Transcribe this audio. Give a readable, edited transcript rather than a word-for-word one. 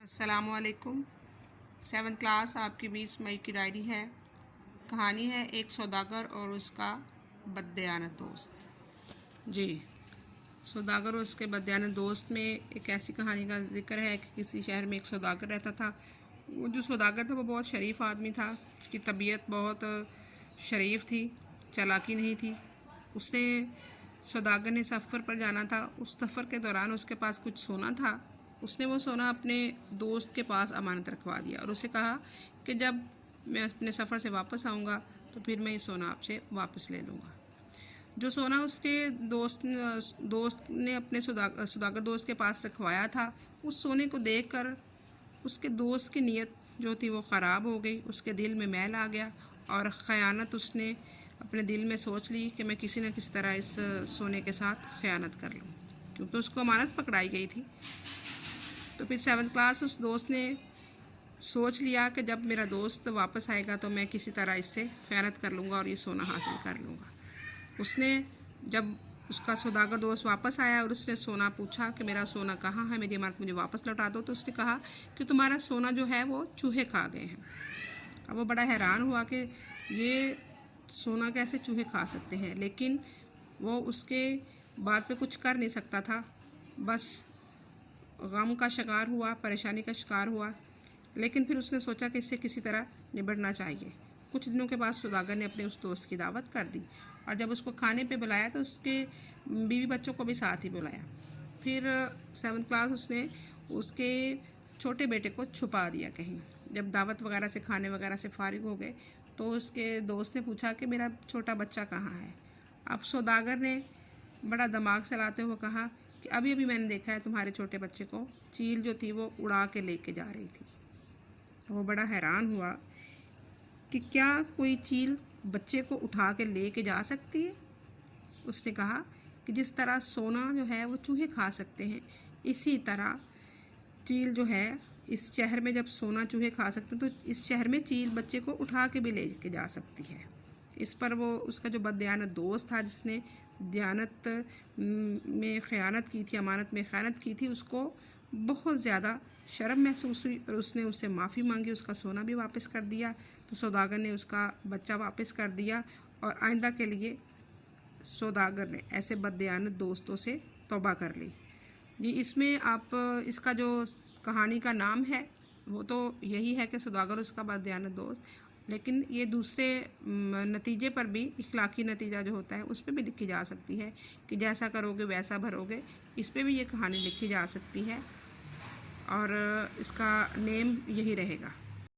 अस्सलामुअलैकुम। 7th class आपकी 20 मई की डायरी है। कहानी है एक सौदागर और उसका बददयानत दोस्त। जी, सौदागर और उसके बददयानत दोस्त में एक ऐसी कहानी का जिक्र है कि किसी शहर में एक सौदागर रहता था। वो जो सौदागर था वो बहुत शरीफ आदमी था। उसकी तबीयत बहुत शरीफ थी, चालाकी नहीं थी। उसने सौदागर ने सफ़र पर जाना था। उस सफ़र के दौरान उसके पास कुछ सोना था। उसने वो सोना अपने दोस्त के पास अमानत रखवा दिया और उसे कहा कि जब मैं अपने सफ़र से वापस आऊँगा तो फिर मैं ये सोना आपसे वापस ले लूँगा। जो सोना उसके दोस्त ने अपने सौदागर दोस्त के पास रखवाया था, उस सोने को देखकर उसके दोस्त की नीयत जो थी वो ख़राब हो गई। उसके दिल में मैल आ गया और ख़यानत उसने अपने दिल में सोच ली कि मैं किसी न किसी तरह इस सोने के साथ ख़यानत कर लूँ, क्योंकि उसको अमानत पकड़ाई गई थी। तो फिर 7th क्लास उस दोस्त ने सोच लिया कि जब मेरा दोस्त वापस आएगा तो मैं किसी तरह इससे ख़यानत कर लूँगा और ये सोना हासिल कर लूँगा। उसने जब उसका सौदागर दोस्त वापस आया और उसने सोना पूछा कि मेरा सोना कहाँ है, मेरी अमानत मुझे वापस लौटा दो, तो उसने कहा कि तुम्हारा सोना जो है वो चूहे खा गए हैं। अब वो बड़ा हैरान हुआ कि ये सोना कैसे चूहे खा सकते हैं, लेकिन वो उसके बात पे कुछ कर नहीं सकता था। बस गम का शिकार हुआ, परेशानी का शिकार हुआ। लेकिन फिर उसने सोचा कि इससे किसी तरह निपटना चाहिए। कुछ दिनों के बाद सौदागर ने अपने उस दोस्त की दावत कर दी और जब उसको खाने पे बुलाया तो उसके बीवी बच्चों को भी साथ ही बुलाया। फिर 7th क्लास उसने उसके छोटे बेटे को छुपा दिया कहीं। जब दावत वगैरह से, खाने वगैरह से फारिग हो गए तो उसके दोस्त ने पूछा कि मेरा छोटा बच्चा कहाँ है। अब सौदागर ने बड़ा दिमाग चलाते हुए कहा कि अभी अभी मैंने देखा है तुम्हारे छोटे बच्चे को चील जो थी वो उड़ा के लेके जा रही थी। वो बड़ा हैरान हुआ कि क्या कोई चील बच्चे को उठा के लेके जा सकती है। उसने कहा कि जिस तरह सोना जो है वो चूहे खा सकते हैं, इसी तरह चील जो है इस शहर में, जब सोना चूहे खा सकते हैं तो इस शहर में चील बच्चे को उठा के भी ले के जा सकती है। इस पर वो उसका जो बददयानत दोस्त था, जिसने दयानत में ख़यानत की थी, अमानत में ख़यानत की थी, उसको बहुत ज़्यादा शर्म महसूस हुई और उसने उससे माफ़ी मांगी। उसका सोना भी वापस कर दिया। तो सौदागर ने उसका बच्चा वापस कर दिया और आइंदा के लिए सौदागर ने ऐसे बददयानत दोस्तों से तौबा कर ली। जी, इसमें आप इसका जो कहानी का नाम है वो तो यही है कि सौदागर उसका बददयानत दोस्त, लेकिन ये दूसरे नतीजे पर भी, इखलाकी नतीजा जो होता है उस पर भी लिखी जा सकती है कि जैसा करोगे वैसा भरोगे। इस पर भी ये कहानी लिखी जा सकती है और इसका नेम यही रहेगा।